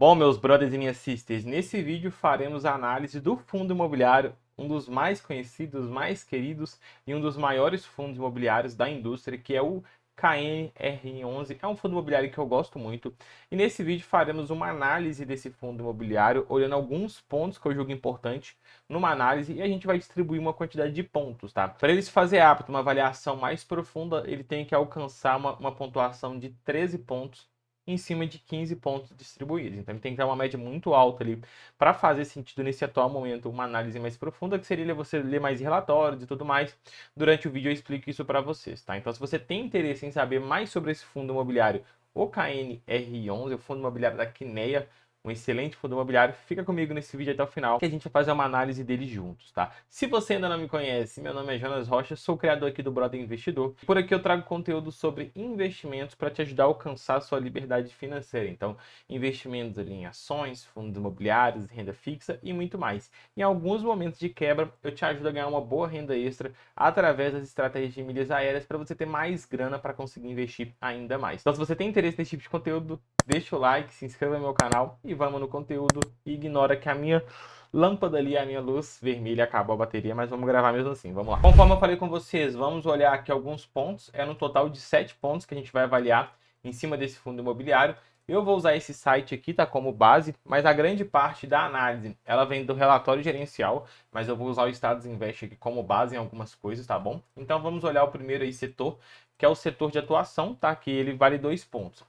Bom, meus brothers e minhas sisters, nesse vídeo faremos a análise do fundo imobiliário, um dos mais conhecidos, mais queridos e um dos maiores fundos imobiliários da indústria, que é o KNR11. É um fundo imobiliário que eu gosto muito. E nesse vídeo faremos uma análise desse fundo imobiliário, olhando alguns pontos que eu julgo importante numa análise, e a gente vai distribuir uma quantidade de pontos, tá? Para ele se fazer apto uma avaliação mais profunda, ele tem que alcançar uma pontuação de 13 pontos em cima de 15 pontos distribuídos. Então, ele tem que ter uma média muito alta ali para fazer sentido nesse atual momento uma análise mais profunda, que seria você ler mais relatórios e tudo mais. Durante o vídeo eu explico isso para vocês, tá? Então, se você tem interesse em saber mais sobre esse fundo imobiliário, o KNR11, o fundo imobiliário da Kinea, um excelente fundo imobiliário, fica comigo nesse vídeo até o final, que a gente vai fazer uma análise dele juntos, tá? Se você ainda não me conhece, meu nome é Jonas Rocha, sou o criador aqui do Brother Investidor. Por aqui eu trago conteúdo sobre investimentos para te ajudar a alcançar a sua liberdade financeira. Então, investimentos ali em ações, fundos imobiliários, renda fixa e muito mais. Em alguns momentos de quebra, eu te ajudo a ganhar uma boa renda extra através das estratégias de milhas aéreas para você ter mais grana para conseguir investir ainda mais. Então, se você tem interesse nesse tipo de conteúdo, deixa o like, se inscreva no meu canal e vamos no conteúdo. E ignora que a minha lâmpada ali, a minha luz vermelha, acabou a bateria, mas vamos gravar mesmo assim, vamos lá. Conforme eu falei com vocês, vamos olhar aqui alguns pontos. É no total de 7 pontos que a gente vai avaliar em cima desse fundo imobiliário. Eu vou usar esse site aqui, tá, como base, mas a grande parte da análise, ela vem do relatório gerencial, mas eu vou usar o Status Invest aqui como base em algumas coisas, tá bom? Então vamos olhar o primeiro aí setor, que é o setor de atuação, tá? Que ele vale 2 pontos.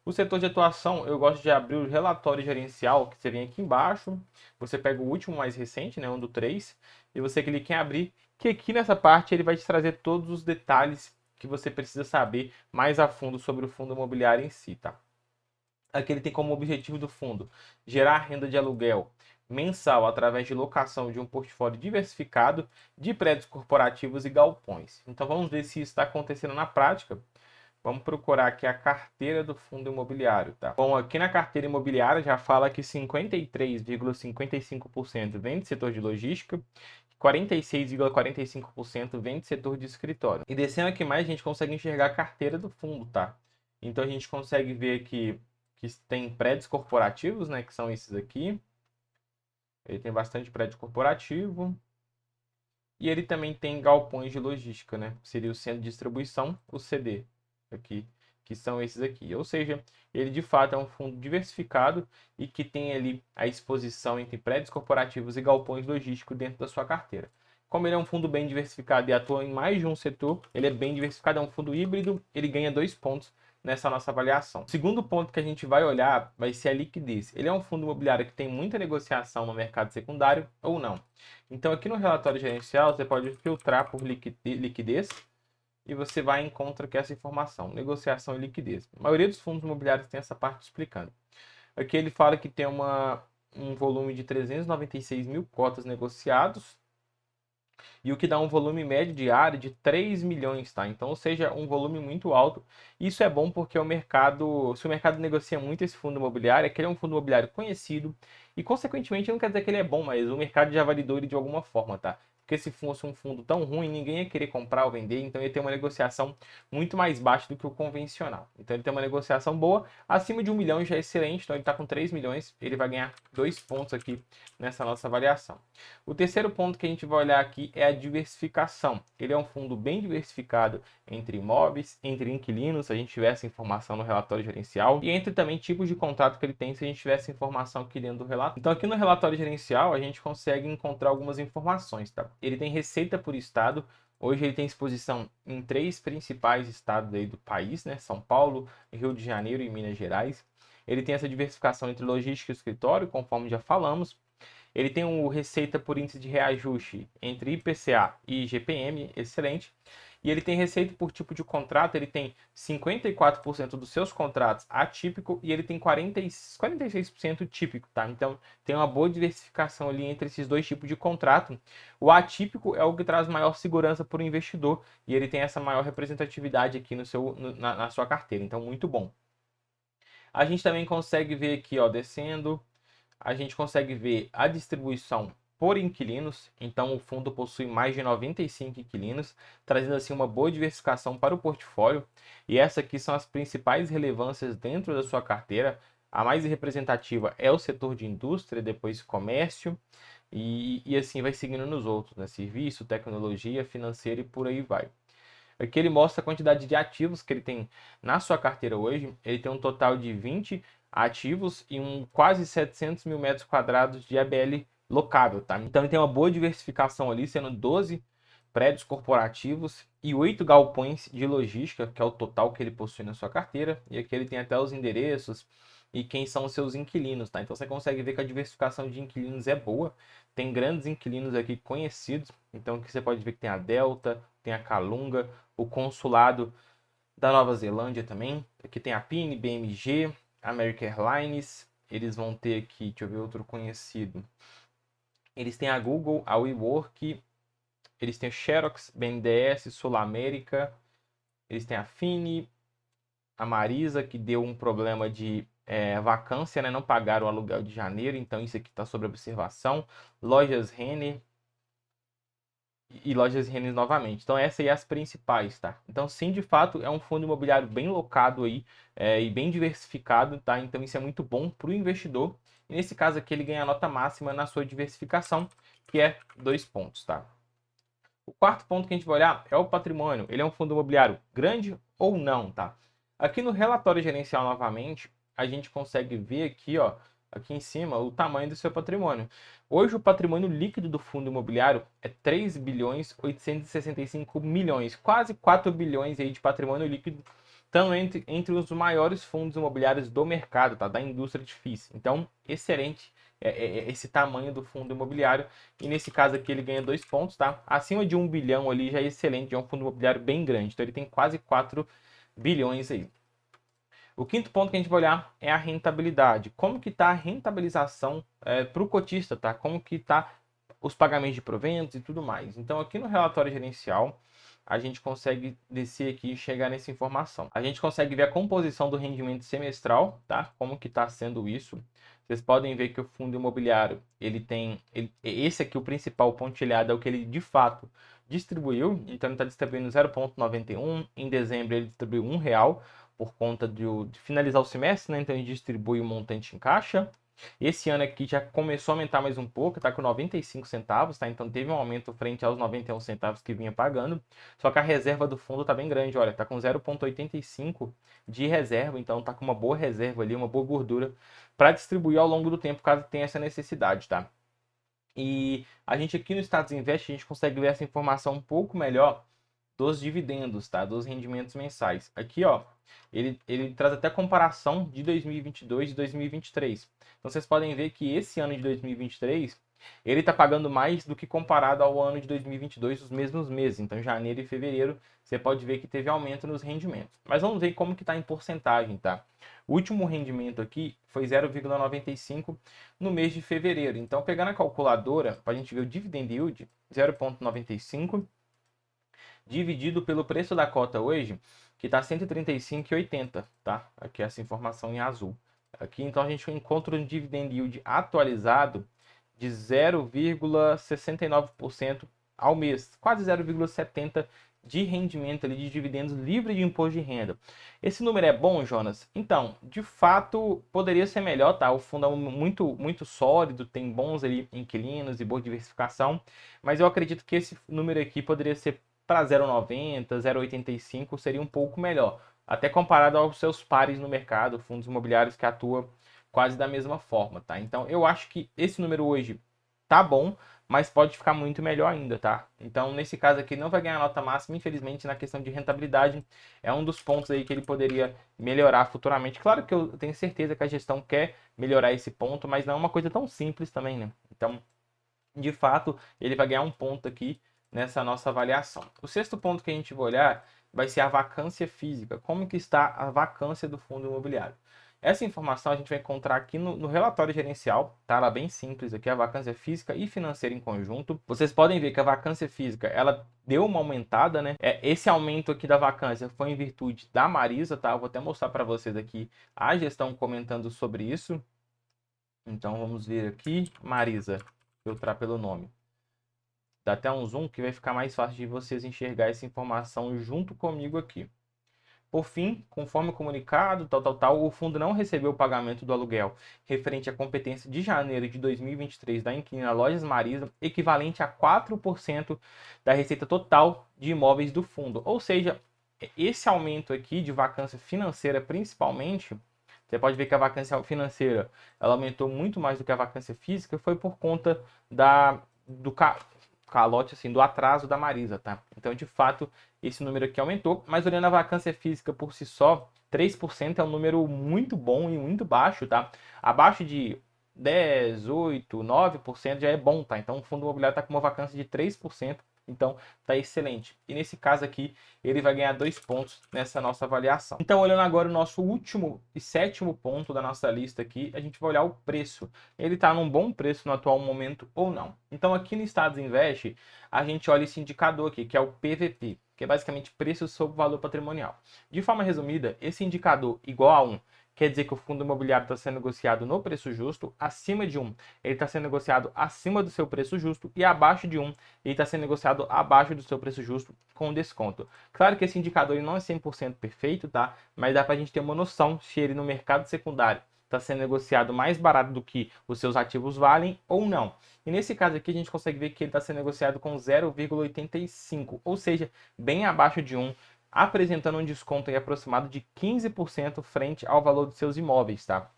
O setor de atuação, eu gosto de abrir o relatório gerencial, que você vem aqui embaixo, você pega o último mais recente, né, um do 3, e você clica em abrir, que aqui nessa parte ele vai te trazer todos os detalhes que você precisa saber mais a fundo sobre o fundo imobiliário em si, tá? Aqui ele tem como objetivo do fundo gerar renda de aluguel mensal através de locação de um portfólio diversificado de prédios corporativos e galpões. Então vamos ver se isso está acontecendo na prática. Vamos procurar aqui a carteira do fundo imobiliário, tá? Bom, aqui na carteira imobiliária já fala que 53,55% vem do setor de logística, 46,45% vem do setor de escritório. E descendo aqui mais, a gente consegue enxergar a carteira do fundo, tá? Então a gente consegue ver aqui que tem prédios corporativos, né, que são esses aqui. Ele tem bastante prédio corporativo. E ele também tem galpões de logística, né? Seria o centro de distribuição, o CD aqui, que são esses aqui. Ou seja, ele de fato é um fundo diversificado e que tem ali a exposição entre prédios corporativos e galpões logísticos dentro da sua carteira. Como ele é um fundo bem diversificado e atua em mais de um setor, ele é bem diversificado, é um fundo híbrido, ele ganha 2 pontos nessa nossa avaliação. O segundo ponto que a gente vai olhar vai ser a liquidez. Ele é um fundo imobiliário que tem muita negociação no mercado secundário ou não. Então aqui no relatório gerencial você pode filtrar por liquidez e você vai encontrar aqui essa informação, negociação e liquidez. A maioria dos fundos imobiliários tem essa parte explicando. Aqui ele fala que tem um volume de 396 mil cotas negociados, e o que dá um volume médio diário de 3 milhões, tá? Então, ou seja, um volume muito alto. Isso é bom porque se o mercado negocia muito esse fundo imobiliário, é que ele é um fundo imobiliário conhecido e, consequentemente, não quer dizer que ele é bom, mas o mercado já validou ele de alguma forma, tá? Porque se fosse um fundo tão ruim, ninguém ia querer comprar ou vender, então ia ter uma negociação muito mais baixa do que o convencional. Então ele tem uma negociação boa, acima de 1 milhão já é excelente, então ele está com 3 milhões, ele vai ganhar 2 pontos aqui nessa nossa avaliação. O terceiro ponto que a gente vai olhar aqui é a diversificação. Ele é um fundo bem diversificado entre imóveis, entre inquilinos, se a gente tiver essa informação no relatório gerencial, e entre também tipos de contrato que ele tem, se a gente tiver essa informação aqui dentro do relatório. Então aqui no relatório gerencial a gente consegue encontrar algumas informações, tá? Ele tem receita por estado. Hoje ele tem exposição em 3 principais estados aí do país, né? São Paulo, Rio de Janeiro e Minas Gerais. Ele tem essa diversificação entre logística e escritório, conforme já falamos. Ele tem o receita por índice de reajuste entre IPCA e IGPM, excelente. E ele tem receita por tipo de contrato, ele tem 54% dos seus contratos atípico e ele tem 46% típico, tá? Então tem uma boa diversificação ali entre esses dois tipos de contrato. O atípico é o que traz maior segurança para o investidor e ele tem essa maior representatividade aqui na sua carteira, então muito bom. A gente também consegue ver aqui, ó, descendo, a gente consegue ver a distribuição por inquilinos. Então o fundo possui mais de 95 inquilinos, trazendo assim uma boa diversificação para o portfólio. E essas aqui são as principais relevâncias dentro da sua carteira. A mais representativa é o setor de indústria, depois comércio, e assim vai seguindo nos outros, né? Serviço, tecnologia, financeiro e por aí vai. Aqui ele mostra a quantidade de ativos que ele tem na sua carteira hoje. Ele tem um total de 20 ativos e quase 700 mil metros quadrados de ABL locável, tá? Então ele tem uma boa diversificação ali, sendo 12 prédios corporativos e 8 galpões de logística, que é o total que ele possui na sua carteira. E aqui ele tem até os endereços e quem são os seus inquilinos, tá? Então você consegue ver que a diversificação de inquilinos é boa. Tem grandes inquilinos aqui conhecidos. Então aqui você pode ver que tem a Delta, tem a Calunga, o consulado da Nova Zelândia também. Aqui tem a PIN, BMG, American Airlines. Eles vão ter aqui, deixa eu ver outro conhecido. Eles têm a Google, a WeWork, eles têm a Xerox, BNDES, Sul América. Eles têm a Fini, a Marisa, que deu um problema de vacância, né? Não pagaram o aluguel de janeiro, então isso aqui está sob observação. Lojas Renner e Lojas Renner novamente. Então essas aí as principais, tá? Então sim, de fato, é um fundo imobiliário bem locado aí e bem diversificado, tá? Então isso é muito bom para o investidor. E nesse caso aqui ele ganha a nota máxima na sua diversificação, que é 2 pontos, tá? O quarto ponto que a gente vai olhar é o patrimônio. Ele é um fundo imobiliário grande ou não, tá? Aqui no relatório gerencial novamente, a gente consegue ver aqui, ó, aqui em cima, o tamanho do seu patrimônio. Hoje o patrimônio líquido do fundo imobiliário é 3 bilhões 865 milhões, quase 4 bilhões aí de patrimônio líquido, estão entre os maiores fundos imobiliários do mercado, tá? Da indústria edifício. Então, excelente esse tamanho do fundo imobiliário. E nesse caso aqui ele ganha 2 pontos, tá? Acima de 1 bilhão ali já é excelente, já é um fundo imobiliário bem grande. Então ele tem quase 4 bilhões aí. O quinto ponto que a gente vai olhar é a rentabilidade. Como que está a rentabilização para o cotista, tá? Como que está os pagamentos de proventos e tudo mais. Então aqui no relatório gerencial, a gente consegue descer aqui e chegar nessa informação. A gente consegue ver a composição do rendimento semestral, tá? Como que está sendo isso. Vocês podem ver que o fundo imobiliário, esse aqui, o principal pontilhado, é o que ele de fato distribuiu. Então ele está distribuindo 0,91. Em dezembro ele distribuiu R$ 1 por conta de finalizar o semestre, né? Então ele distribui o montante em caixa. Esse ano aqui já começou a aumentar mais um pouco, tá com 95 centavos, tá? Então teve um aumento frente aos 91 centavos que vinha pagando. Só que a reserva do fundo tá bem grande, olha, tá com 0,85 de reserva, então tá com uma boa reserva ali, uma boa gordura para distribuir ao longo do tempo, caso tenha essa necessidade, tá? E a gente aqui no Status Invest, a gente consegue ver essa informação um pouco melhor dos dividendos, tá? Dos rendimentos mensais. Aqui, ó, ele traz até comparação de 2022 e 2023. Então, vocês podem ver que esse ano de 2023, ele está pagando mais do que comparado ao ano de 2022, os mesmos meses. Então, janeiro e fevereiro, você pode ver que teve aumento nos rendimentos. Mas vamos ver como que está em porcentagem, tá? O último rendimento aqui foi 0,95 no mês de fevereiro. Então, pegando a calculadora, para a gente ver o dividend yield, 0,95 dividido pelo preço da cota hoje, que está 135,80, tá? Aqui essa informação em azul. Aqui então a gente encontra um dividend yield atualizado de 0,69% ao mês, quase 0,70% de rendimento ali de dividendos livre de imposto de renda. Esse número é bom, Jonas? Então, de fato, poderia ser melhor, tá? O fundo é muito sólido, tem bons ali inquilinos e boa diversificação, mas eu acredito que esse número aqui poderia ser para 0,90, 0,85 seria um pouco melhor, até comparado aos seus pares no mercado, fundos imobiliários que atuam quase da mesma forma, tá? Então eu acho que esse número hoje tá bom, mas pode ficar muito melhor ainda, tá? Então nesse caso aqui não vai ganhar nota máxima, infelizmente na questão de rentabilidade é um dos pontos aí que ele poderia melhorar futuramente. Claro que eu tenho certeza que a gestão quer melhorar esse ponto, mas não é uma coisa tão simples também, né? Então, de fato, ele vai ganhar um ponto aqui nessa nossa avaliação. O sexto ponto que a gente vai olhar vai ser a vacância física. Como que está a vacância do fundo imobiliário? Essa informação a gente vai encontrar aqui no relatório gerencial, tá? Ela é bem simples aqui, a vacância física e financeira em conjunto. Vocês podem ver que a vacância física, ela deu uma aumentada, né? Esse aumento aqui da vacância foi em virtude da Marisa, tá? Eu vou até mostrar para vocês aqui a gestão comentando sobre isso. Então vamos ver aqui, Marisa, filtrar pelo nome. Dá até um zoom que vai ficar mais fácil de vocês enxergar essa informação junto comigo aqui. Por fim, conforme o comunicado, o fundo não recebeu o pagamento do aluguel referente à competência de janeiro de 2023 da inquilina Lojas Marisa, equivalente a 4% da receita total de imóveis do fundo. Ou seja, esse aumento aqui de vacância financeira, principalmente, você pode ver que a vacância financeira ela aumentou muito mais do que a vacância física, foi por conta do calote, assim, do atraso da Marisa, tá? Então, de fato, esse número aqui aumentou, mas olhando a vacância física por si só, 3% é um número muito bom e muito baixo, tá? Abaixo de 10, 8, 9% já é bom, tá? Então, o fundo imobiliário está com uma vacância de 3%. Então, tá excelente. E nesse caso aqui, ele vai ganhar 2 pontos nessa nossa avaliação. Então, olhando agora o nosso último e sétimo ponto da nossa lista aqui, a gente vai olhar o preço. Ele está num bom preço no atual momento ou não. Então, aqui no Status Invest, a gente olha esse indicador aqui, que é o PVP, que é basicamente preço sobre valor patrimonial. De forma resumida, esse indicador igual a 1 quer dizer que o fundo imobiliário está sendo negociado no preço justo, acima de 1 ele está sendo negociado acima do seu preço justo e abaixo de 1 ele está sendo negociado abaixo do seu preço justo com desconto. Claro que esse indicador ele não é 100% perfeito, tá? Mas dá para a gente ter uma noção se ele no mercado secundário está sendo negociado mais barato do que os seus ativos valem ou não. E nesse caso aqui a gente consegue ver que ele está sendo negociado com 0,85, ou seja, bem abaixo de 1, apresentando um desconto aí aproximado de 15% frente ao valor dos seus imóveis, tá?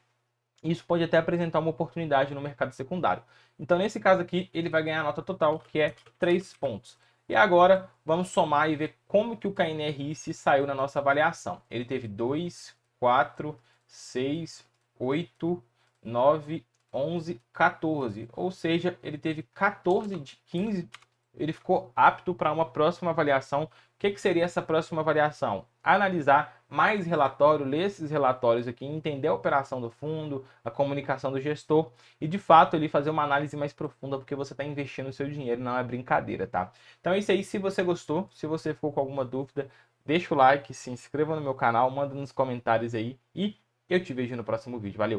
Isso pode até apresentar uma oportunidade no mercado secundário. Então, nesse caso aqui, ele vai ganhar a nota total, que é 3 pontos. E agora, vamos somar e ver como que o KNRI se saiu na nossa avaliação. Ele teve 2, 4, 6, 8, 9, 11, 14. Ou seja, ele teve 14 de 15. Ele ficou apto para uma próxima avaliação. O que seria essa próxima avaliação? Analisar mais relatório, ler esses relatórios aqui, entender a operação do fundo, a comunicação do gestor e, de fato, ele fazer uma análise mais profunda, porque você está investindo o seu dinheiro, não é brincadeira, tá? Então é isso aí. Se você gostou, se você ficou com alguma dúvida, deixa o like, se inscreva no meu canal, manda nos comentários aí e eu te vejo no próximo vídeo. Valeu!